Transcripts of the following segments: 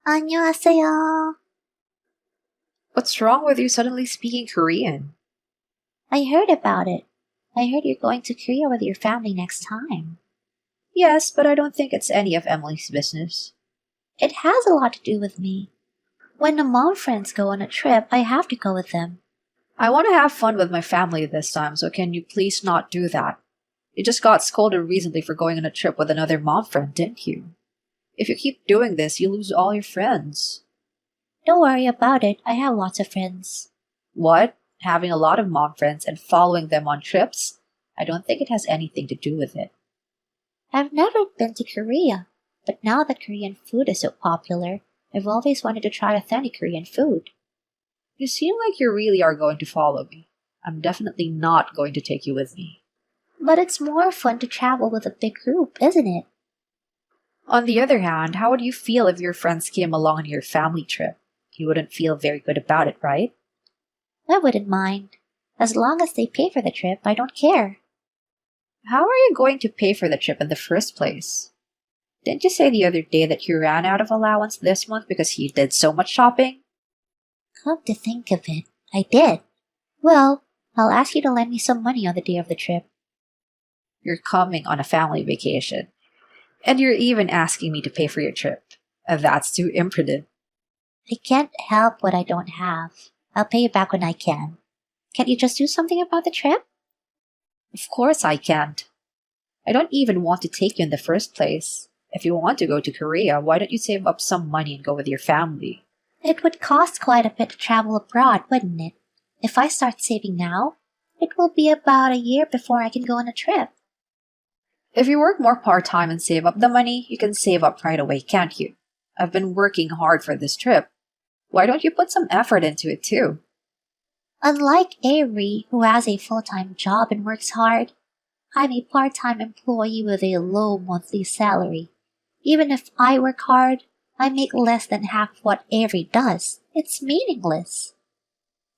안녕하세요. What's wrong with you suddenly speaking Korean? I heard about it. I heard you're going to Korea with your family next time. Yes, but I don't think it's any of Emily's business. It has a lot to do with me. When the mom friends go on a trip, I have to go with them. I want to have fun with my family this time, so can you please not do that? You just got scolded recently for going on a trip with another mom friend, didn't you? If you keep doing this, you lose all your friends. Don't worry about it. I have lots of friends. What? Having a lot of mom friends and following them on trips? I don't think it has anything to do with it. I've never been to Korea, but now that Korean food is so popular, I've always wanted to try authentic Korean food. You seem like you really are going to follow me. I'm definitely not going to take you with me. But it's more fun to travel with a big group, isn't it? On the other hand, how would you feel if your friends came along on your family trip? You wouldn't feel very good about it, right? I wouldn't mind. As long as they pay for the trip, I don't care. How are you going to pay for the trip in the first place? Didn't you say the other day that you ran out of allowance this month because you did so much shopping? Come to think of it, I did. Well, I'll ask you to lend me some money on the day of the trip. You're coming on a family vacation. And you're even asking me to pay for your trip. And that's too imprudent. I can't help what I don't have. I'll pay you back when I can. Can't you just do something about the trip? Of course I can't. I don't even want to take you in the first place. If you want to go to Korea, why don't you save up some money and go with your family? It would cost quite a bit to travel abroad, wouldn't it? If I start saving now, it will be about a year before I can go on a trip. If you work more part-time and save up the money, you can save up right away, can't you? I've been working hard for this trip. Why don't you put some effort into it too? Unlike Avery, who has a full-time job and works hard, I'm a part-time employee with a low monthly salary. Even if I work hard, I make less than half what Avery does. It's meaningless.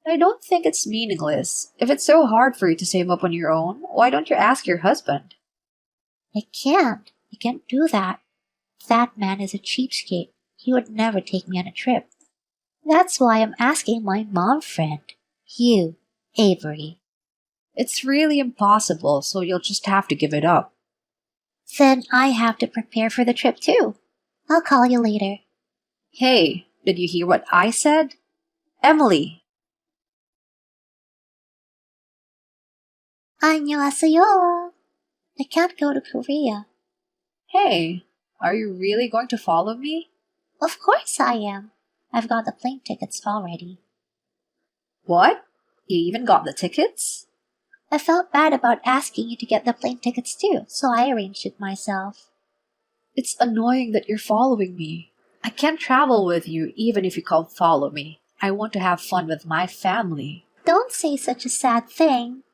I don't think it's meaningless. If it's so hard for you to save up on your own, why don't you ask your husband? I can't. I can't do that. That man is a cheapskate. He would never take me on a trip. That's why I'm asking my mom friend, you, Avery. It's really impossible, so you'll just have to give it up. Then I have to prepare for the trip too. I'll call you later. Hey, did you hear what I said? Emily! 안녕하세요. I can't go to Korea. Hey, are you really going to follow me? Of course I am. I've got the plane tickets already. What? You even got the tickets? I felt bad about asking you to get the plane tickets too, so I arranged it myself. It's annoying that you're following me. I can't travel with you even if you come follow me. I want to have fun with my family. Don't say such a sad thing.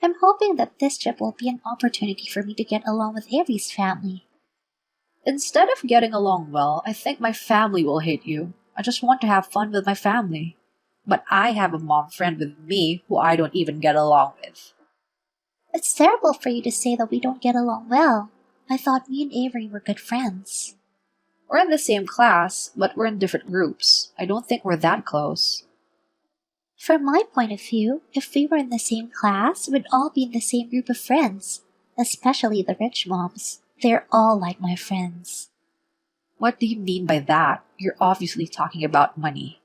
I'm hoping that this trip will be an opportunity for me to get along with Avery's family. Instead of getting along well, I think my family will hate you. I just want to have fun with my family. But I have a mom friend with me who I don't even get along with. It's terrible for you to say that we don't get along well. I thought me and Avery were good friends. We're in the same class, but we're in different groups. I don't think we're that close. From my point of view, if we were in the same class, we'd all be in the same group of friends, especially the rich moms. They're all like my friends. What do you mean by that? You're obviously talking about money.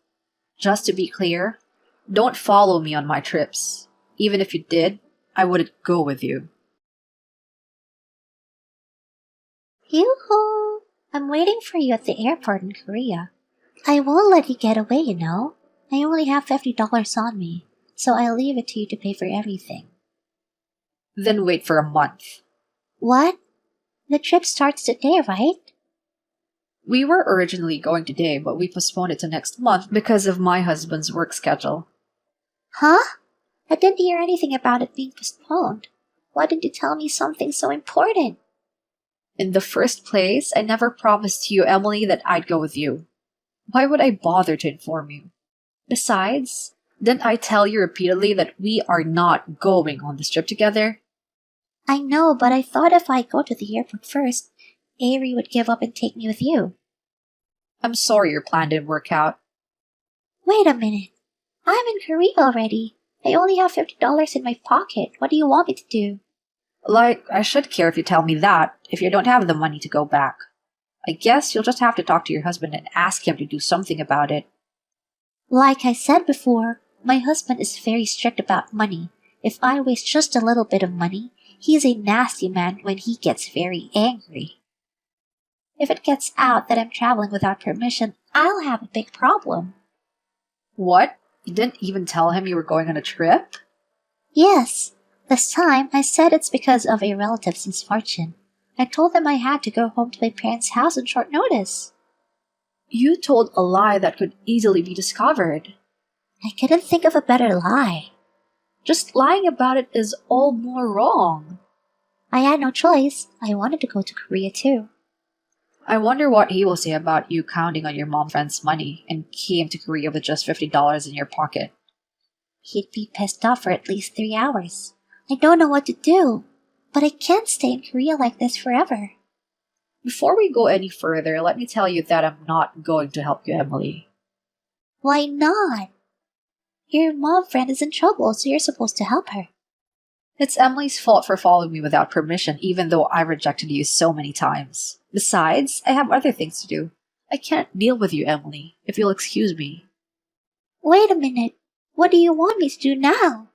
Just to be clear, don't follow me on my trips. Even if you did, I wouldn't go with you. Yoo-hoo! I'm waiting for you at the airport in Korea. I won't let you get away, you know. I only have $50 on me, so I'll leave it to you to pay for everything. Then wait for a month. What? The trip starts today, right? We were originally going today, but we postponed it to next month because of my husband's work schedule. Huh? I didn't hear anything about it being postponed. Why didn't you tell me something so important? In the first place, I never promised you, Emily, that I'd go with you. Why would I bother to inform you? Besides, didn't I tell you repeatedly that we are not going on this trip together? I know, but I thought if I go to the airport first, Avery would give up and take me with you. I'm sorry your plan didn't work out. Wait a minute. I'm in Korea already. I only have $50 in my pocket. What do you want me to do? Like, I should care if you tell me that, if you don't have the money to go back. I guess you'll just have to talk to your husband and ask him to do something about it. Like I said before, my husband is very strict about money. If I waste just a little bit of money, he's a nasty man when he gets very angry. If it gets out that I'm traveling without permission, I'll have a big problem. What? You didn't even tell him you were going on a trip? Yes, this time I said it's because of a relative's misfortune. I told them I had to go home to my parents' house on short notice. You told a lie that could easily be discovered. I couldn't think of a better lie. Just lying about it is all more wrong. I had no choice. I wanted to go to Korea too. I wonder what he will say about you counting on your mom friend's money and came to Korea with just $50 in your pocket. He'd be pissed off for at least 3 hours. I don't know what to do, but I can't stay in Korea like this forever. Before we go any further, let me tell you that I'm not going to help you, Emily. Why not? Your mom friend is in trouble, so you're supposed to help her. It's Emily's fault for following me without permission, even though I rejected you so many times. Besides, I have other things to do. I can't deal with you, Emily, if you'll excuse me. Wait a minute. What do you want me to do now?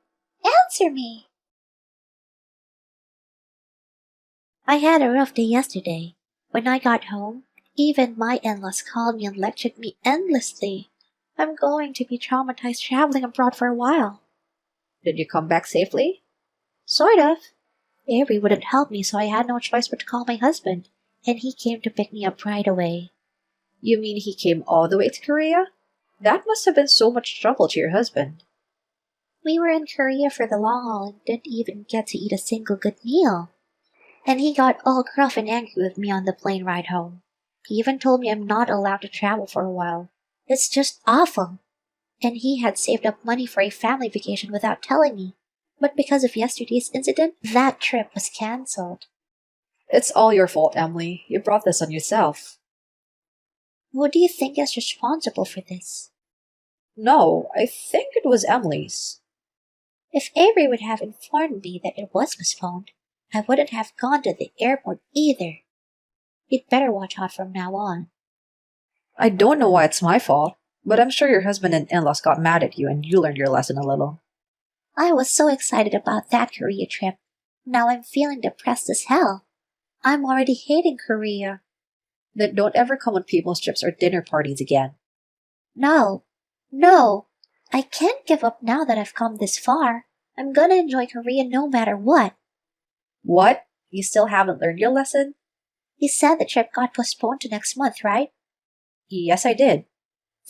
Answer me. I had a rough day yesterday. When I got home, even my in-laws called me and lectured me endlessly. I'm going to be traumatized traveling abroad for a while. Did you come back safely? Sort of. Avery wouldn't help me, so I had no choice but to call my husband, and he came to pick me up right away. You mean he came all the way to Korea? That must have been so much trouble to your husband. We were in Korea for the long haul and didn't even get to eat a single good meal. And he got all gruff and angry with me on the plane ride home. He even told me I'm not allowed to travel for a while. It's just awful. And he had saved up money for a family vacation without telling me. But because of yesterday's incident, that trip was cancelled. It's all your fault, Emily. You brought this on yourself. Who do you think is responsible for this? No, I think it was Emily's. If Avery would have informed me that it was postponed, I wouldn't have gone to the airport either. You'd better watch out from now on. I don't know why it's my fault, but I'm sure your husband and in-laws got mad at you and you learned your lesson a little. I was so excited about that Korea trip. Now I'm feeling depressed as hell. I'm already hating Korea. Then don't ever come on people's trips or dinner parties again. No, I can't give up now that I've come this far. I'm gonna enjoy Korea no matter what. What? You still haven't learned your lesson? You said the trip got postponed to next month, right? Yes, I did.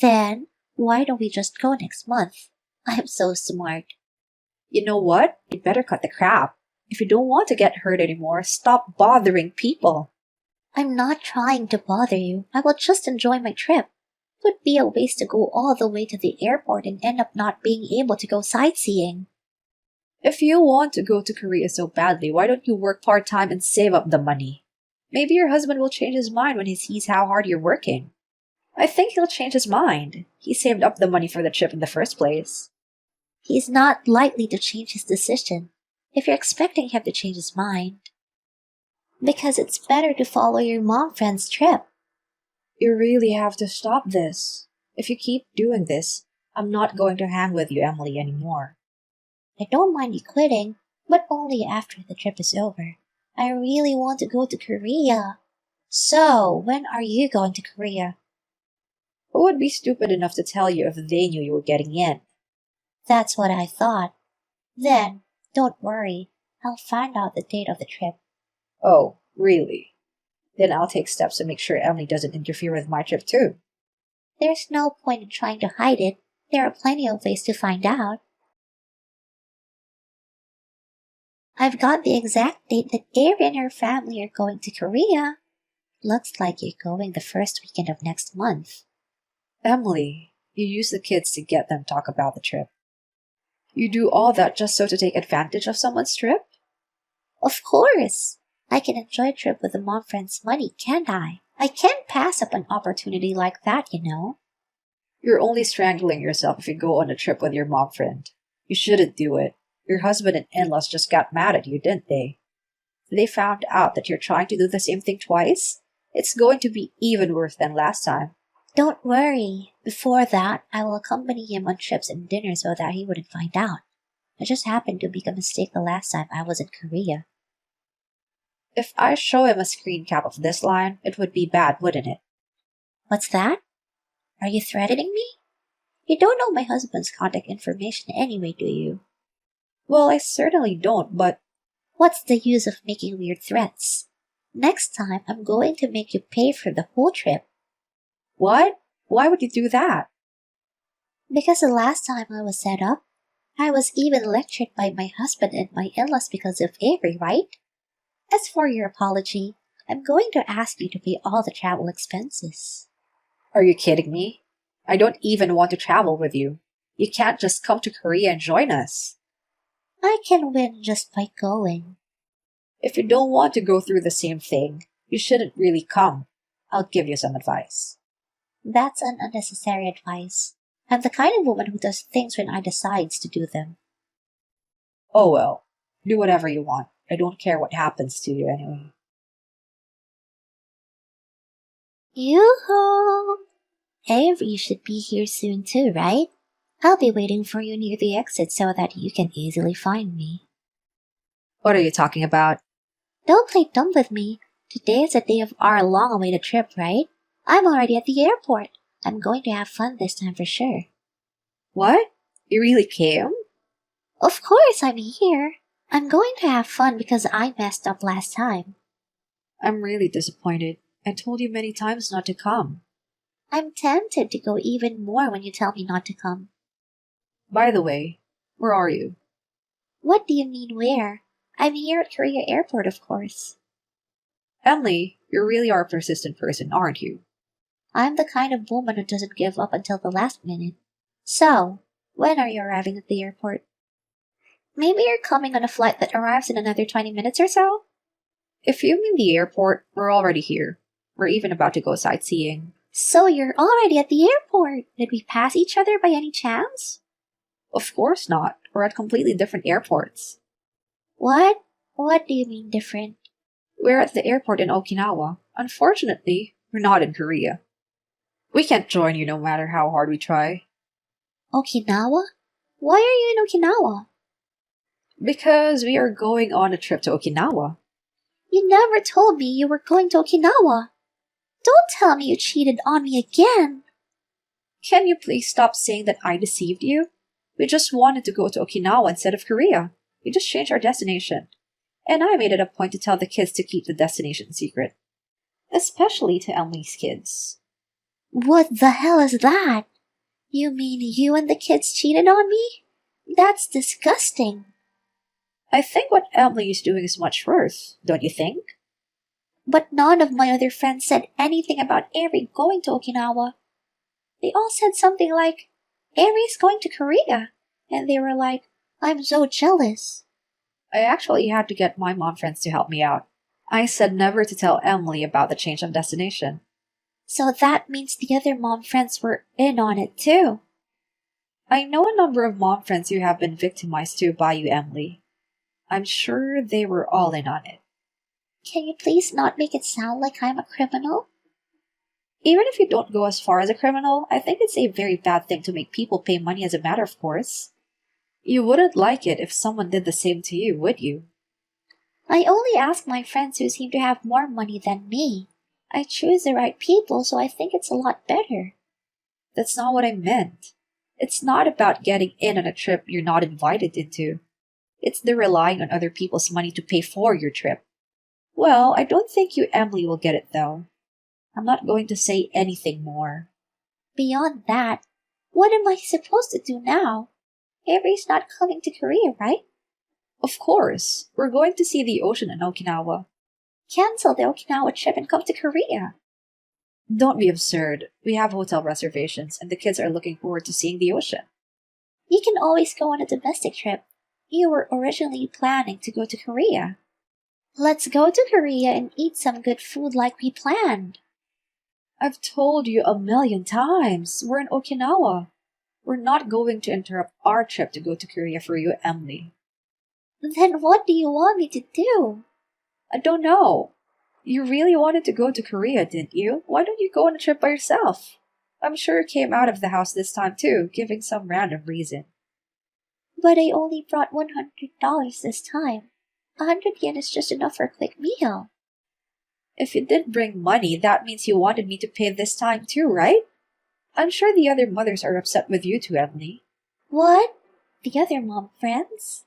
Then, why don't we just go next month? I'm so smart. You know what? You'd better cut the crap. If you don't want to get hurt anymore, stop bothering people. I'm not trying to bother you. I will just enjoy my trip. It would be a waste to go all the way to the airport and end up not being able to go sightseeing. If you want to go to Korea so badly, why don't you work part-time and save up the money? Maybe your husband will change his mind when he sees how hard you're working. I think he'll change his mind. He saved up the money for the trip in the first place. He's not likely to change his decision if you're expecting him to change his mind. Because it's better to follow your mom friend's trip. You really have to stop this. If you keep doing this, I'm not going to hang with you, Emily, anymore. I don't mind you quitting, but only after the trip is over. I really want to go to Korea. So, when are you going to Korea? Who would be stupid enough to tell you if they knew you were getting in? That's what I thought. Then, don't worry. I'll find out the date of the trip. Oh, really? Then I'll take steps to make sure Emily doesn't interfere with my trip too. There's no point in trying to hide it. There are plenty of ways to find out. I've got the exact date that Avery and her family are going to Korea. Looks like you're going the first weekend of next month. Emily, you use the kids to get them talk about the trip. You do all that just so to take advantage of someone's trip? Of course! I can enjoy a trip with the mom friend's money, can't I? I can't pass up an opportunity like that, you know. You're only strangling yourself if you go on a trip with your mom friend. You shouldn't do it. Your husband and in-laws just got mad at you, didn't they? They found out that you're trying to do the same thing twice? It's going to be even worse than last time. Don't worry. Before that, I will accompany him on trips and dinners so that he wouldn't find out. I just happened to make a mistake the last time I was in Korea. If I show him a screen cap of this line, it would be bad, wouldn't it? What's that? Are you threatening me? You don't know my husband's contact information anyway, do you? Well, I certainly don't, but What's the use of making weird threats? Next time, I'm going to make you pay for the whole trip. what? Why would you do that? Because the last time I was set up, I was even lectured by my husband and my in-laws because of Avery, right? As for your apology, I'm going to ask you to pay all the travel expenses. Are you kidding me? I don't even want to travel with you. You can't just come to Korea and join us. I can win just by going. If you don't want to go through the same thing, you shouldn't really come. I'll give you some advice. That's an unnecessary advice. I'm the kind of woman who does things when I decides to do them. Oh well, do whatever you want. I don't care what happens to you anyway. Yoo-hoo! Avery should be here soon too, right? I'll be waiting for you near the exit so that you can easily find me. What are you talking about? Don't play dumb with me. Today is the day of our long-awaited trip, right? I'm already at the airport. I'm going to have fun this time for sure. What? You really came? Of course I'm here. I'm going to have fun because I messed up last time. I'm really disappointed. I told you many times not to come. I'm tempted to go even more when you tell me not to come. By the way, where are you? What do you mean where? I'm here at Korea Airport, of course. Emily, you really are a persistent person, aren't you? I'm the kind of woman who doesn't give up until the last minute. So, when are you arriving at the airport? Maybe you're coming on a flight that arrives in another 20 minutes or so? If you mean the airport, we're already here. We're even about to go sightseeing. So you're already at the airport. Did we pass each other by any chance? Of course not. We're at completely different airports. What? What do you mean different? We're at the airport in Okinawa. Unfortunately, we're not in Korea. We can't join you no matter how hard we try. Okinawa? Why are you in Okinawa? Because we are going on a trip to Okinawa. You never told me you were going to Okinawa. Don't tell me you cheated on me again. Can you please stop saying that I deceived you? We just wanted to go to Okinawa instead of Korea. We just changed our destination. And I made it a point to tell the kids to keep the destination secret. Especially to Emily's kids. What the hell is that? You mean you and the kids cheated on me? That's disgusting. I think what Emily is doing is much worse, don't you think? But none of my other friends said anything about Ari going to Okinawa. They all said something like, Ari's going to Korea. And they were like, I'm so jealous. I actually had to get my mom friends to help me out. I said never to tell Emily about the change of destination. So that means the other mom friends were in on it too. I know a number of mom friends who have been victimized too by you, Emily. I'm sure they were all in on it. Can you please not make it sound like I'm a criminal? Even if you don't go as far as a criminal, I think it's a very bad thing to make people pay money as a matter of course. You wouldn't like it if someone did the same to you, would you? I only ask my friends who seem to have more money than me. I choose the right people, so I think it's a lot better. That's not what I meant. It's not about getting in on a trip you're not invited into. It's the relying on other people's money to pay for your trip. Well, I don't think you, Emily, will get it though. I'm not going to say anything more. Beyond that, what am I supposed to do now? Avery's not coming to Korea, right? Of course, we're going to see the ocean in Okinawa. Cancel the Okinawa trip and come to Korea. Don't be absurd. We have hotel reservations and the kids are looking forward to seeing the ocean. You can always go on a domestic trip. You were originally planning to go to Korea. Let's go to Korea and eat some good food like we planned. I've told you a million times. We're in Okinawa. We're not going to interrupt our trip to go to Korea for you, Emily. Then what do you want me to do? I don't know. You really wanted to go to Korea, didn't you? Why don't you go on a trip by yourself? I'm sure you came out of the house this time too, giving some random reason. But I only brought $100 this time. 100 yen is just enough for a quick meal. If you didn't bring money, that means you wanted me to pay this time too, right? I'm sure the other mothers are upset with you too, Emily. What? The other mom friends?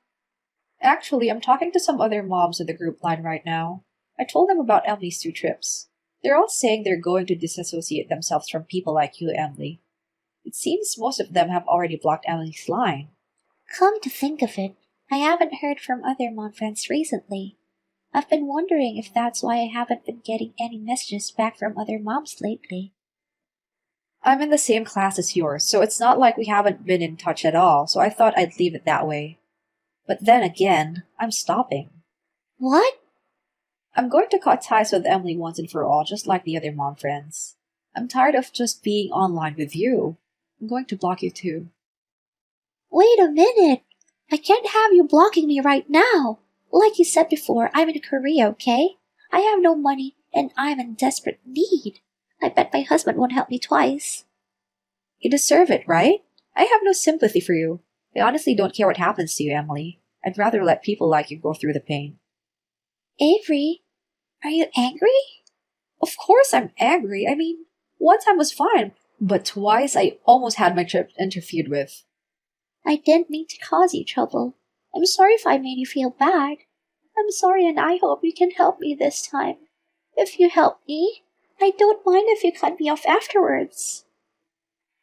Actually, I'm talking to some other moms in the group line right now. I told them about Emily's 2 trips. They're all saying they're going to disassociate themselves from people like you, Emily. It seems most of them have already blocked Emily's line. Come to think of it, I haven't heard from other mom friends recently. I've been wondering if that's why I haven't been getting any messages back from other moms lately. I'm in the same class as yours, so it's not like we haven't been in touch at all, so I thought I'd leave it that way. But then again, I'm stopping. What? I'm going to cut ties with Emily once and for all, just like the other mom friends. I'm tired of just being online with you. I'm going to block you too. Wait a minute! I can't have you blocking me right now! Like you said before, I'm in Korea, okay? I have no money, and I'm in desperate need. I bet my husband won't help me twice. You deserve it, right? I have no sympathy for you. I honestly don't care what happens to you, Emily. I'd rather let people like you go through the pain. Avery, are you angry? Of course I'm angry. I mean, one time was fine, but twice I almost had my trip interfered with. I didn't mean to cause you trouble. I'm sorry if I made you feel bad. I'm sorry, and I hope you can help me this time. If you help me, I don't mind if you cut me off afterwards.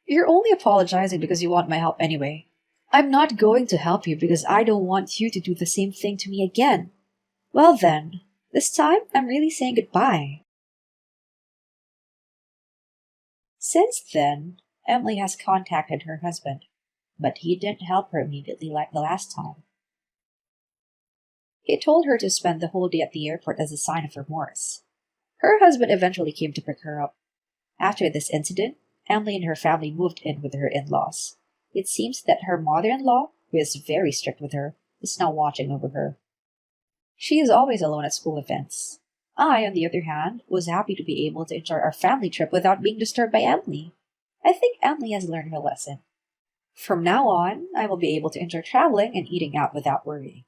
You're only apologizing because you want my help anyway. I'm not going to help you because I don't want you to do the same thing to me again. Well then, this time I'm really saying goodbye. Since then, Emily has contacted her husband, but he didn't help her immediately like the last time. He told her to spend the whole day at the airport as a sign of remorse. Her husband eventually came to pick her up. After this incident, Emily and her family moved in with her in-laws. It seems that her mother-in-law, who is very strict with her, is now watching over her. She is always alone at school events. I, on the other hand, was happy to be able to enjoy our family trip without being disturbed by Emily. I think Emily has learned her lesson. From now on, I will be able to enjoy traveling and eating out without worrying.